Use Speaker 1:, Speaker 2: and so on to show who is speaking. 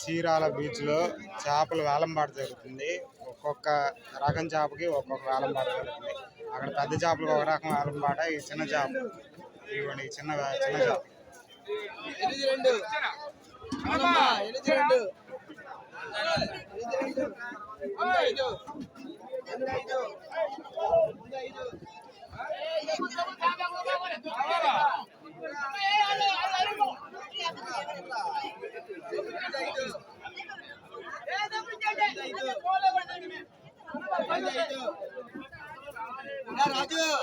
Speaker 1: చీరాల బీచ్లో చేపలు వేలంపాట జరుగుతుంది. ఒక్కొక్క రకం చేపకి ఒక్కొక్క వేలంపాట జరుగుతుంది. అక్కడ పెద్ద చేపలకు ఒక రకం వేలంపాట, ఈ చిన్న చేప ఇవ్వండి, చిన్న చిన్న చేప
Speaker 2: రాజు